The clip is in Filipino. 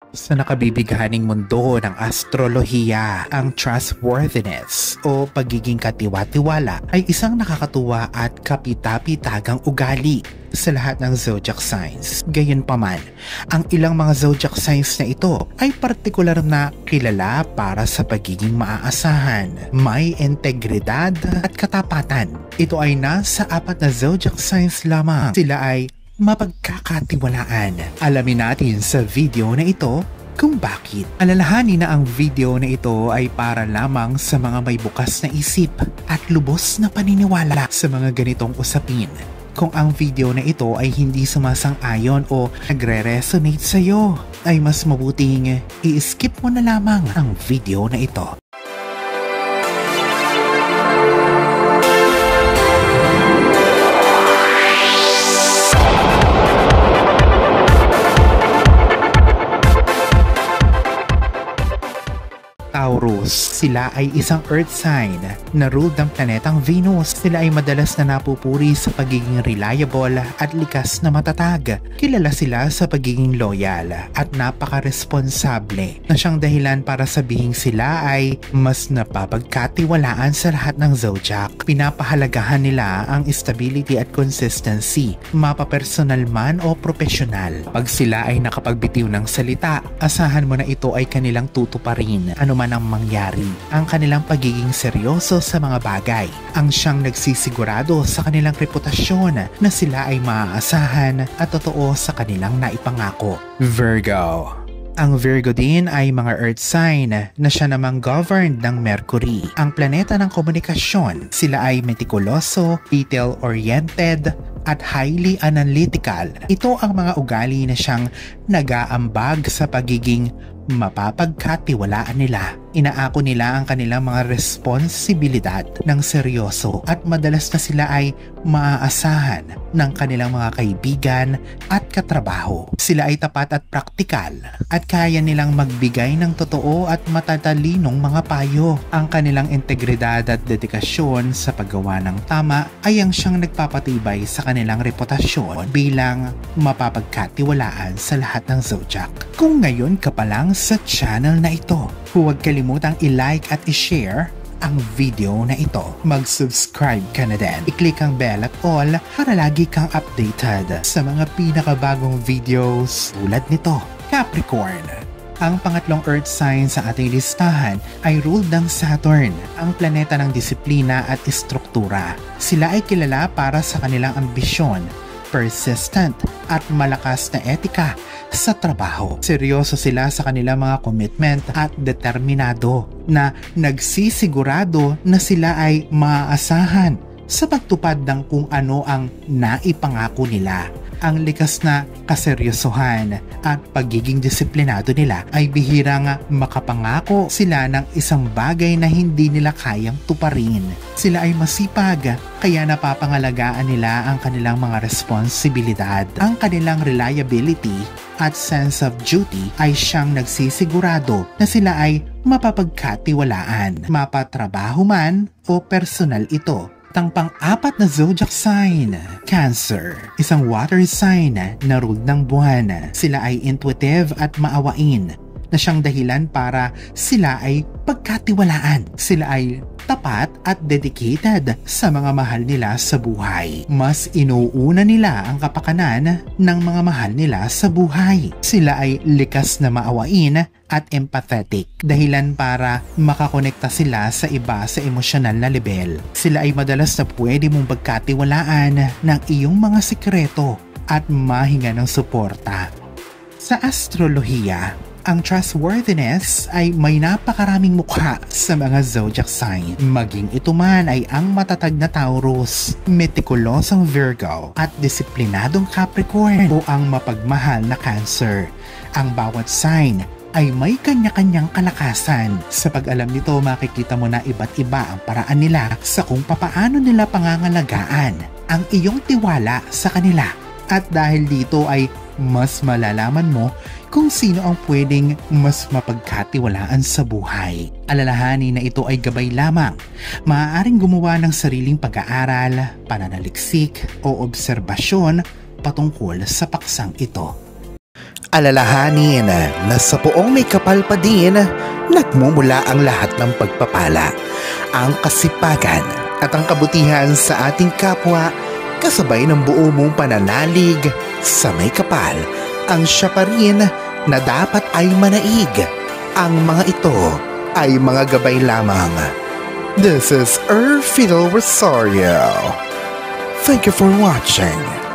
Sa nakabibighaning mundo ng astrolohiya, ang trustworthiness o pagiging katiwa-tiwala ay isang nakakatuwa at kapita-pitagang ugali sa lahat ng zodiac signs. Gayunpaman, ang ilang mga zodiac signs na ito ay partikular na kilala para sa pagiging maaasahan, may integridad at katapatan. Ito ay nasa 4 na zodiac signs lamang. Sila ay mapagkakatiwalaan. Alamin natin sa video na ito kung bakit. Alalahanin na ang video na ito ay para lamang sa mga may bukas na isip at lubos na paniniwala sa mga ganitong usapin. Kung ang video na ito ay hindi sumasang-ayon o nagre-resonate sa iyo, ay mas mabuting i-skip mo na lamang ang video na ito. Taurus, sila ay isang earth sign na ruled ng planetang Venus. Sila ay madalas na napupuri sa pagiging reliable at likas na matatag. Kilala sila sa pagiging loyal at napaka-responsable na siyang dahilan para sabihing sila ay mas napapagkatiwalaan sa lahat ng zodiac. Pinapahalagahan nila ang stability at consistency, mapapersonal man o profesional. Pag sila ay nakapagbitiw ng salita, asahan mo na ito ay kanilang tutuparin. Ano man ang mangyari, ang kanilang pagiging seryoso sa mga bagay ang siyang nagsisigurado sa kanilang reputasyon na sila ay maaasahan at totoo sa kanilang naipangako. Virgo. Ang Virgo din ay mga earth sign na siya namang governed ng Mercury, ang planeta ng komunikasyon. Sila ay metikuloso, detail-oriented, at highly analytical. Ito ang mga ugali na siyang nag-aambag sa pagiging mapapagkatiwalaan nila. Inaako nila ang kanilang mga responsibilidad ng seryoso at madalas na sila ay maaasahan ng kanilang mga kaibigan at katrabaho. Sila ay tapat at praktikal at kaya nilang magbigay ng totoo at matatalinong mga payo. Ang kanilang integridad at dedikasyon sa paggawa ng tama ay ang siyang nagpapatibay sa kanilang reputasyon bilang mapapagkatiwalaan sa lahat ng zodiac. Kung ngayon ka pa lang sa channel na ito, huwag kalimutang i-like at i-share ang video na ito. Mag-subscribe ka na din. I-click ang bell at all para lagi kang updated sa mga pinakabagong videos tulad nito. Capricorn. Ang pangatlong earth sign sa ating listahan ay ruled ng Saturn, ang planeta ng disiplina at istruktura. Sila ay kilala para sa kanilang ambisyon, persistent at malakas na etika sa trabaho. Seryoso sila sa kanilang mga commitment at determinado na nagsisigurado na sila ay maaasahan sa pagtupad ng kung ano ang naipangako nila. Ang likas na kaseryosohan at pagiging disiplinado nila ay bihirang makapangako sila ng isang bagay na hindi nila kayang tuparin. Sila ay masipag, kaya napapangalagaan nila ang kanilang mga responsibilidad. Ang kanilang reliability at sense of duty ay siyang nagsisigurado na sila ay mapapagkatiwalaan, mapatrabaho man o personal ito. Ang pang-apat na zodiac sign, Cancer, isang water sign na ruled ng buwan. Sila ay intuitive at maawain na siyang dahilan para sila ay pagkatiwalaan. Sila ay tapat at dedicated sa mga mahal nila sa buhay. Mas inuuna nila ang kapakanan ng mga mahal nila sa buhay. Sila ay likas na maawain at empathetic, dahilan para makakonekta sila sa iba sa emosyonal na level. Sila ay madalas na pwede mong pagkatiwalaan ng iyong mga sikreto at mahinga ng suporta. Sa astrolohiya, ang trustworthiness ay may napakaraming mukha sa mga zodiac sign. Maging ito man ay ang matatag na Taurus, metikulosong Virgo at disiplinadong Capricorn o ang mapagmahal na Cancer. Ang bawat sign ay may kanya-kanyang kalakasan. Sa pag-alam nito, makikita mo na iba't iba ang paraan nila sa kung papaano nila pangangalagaan ang iyong tiwala sa kanila. At dahil dito ay mas malalaman mo kung sino ang pwedeng mas mapagkatiwalaan sa buhay. Alalahanin na ito ay gabay lamang. Maaaring gumawa ng sariling pag-aaral, pananaliksik o obserbasyon patungkol sa paksang ito. Alalahanin na sa poong may kapal pa din, nagmumula ang lahat ng pagpapala, ang kasipagan at ang kabutihan sa ating kapwa kasabay ng buo mong pananalig sa may kapal. Ang siya pa rin na dapat ay manaig. Ang mga ito ay mga gabay lamang. This is Fiddle Rosario. Thank you for watching.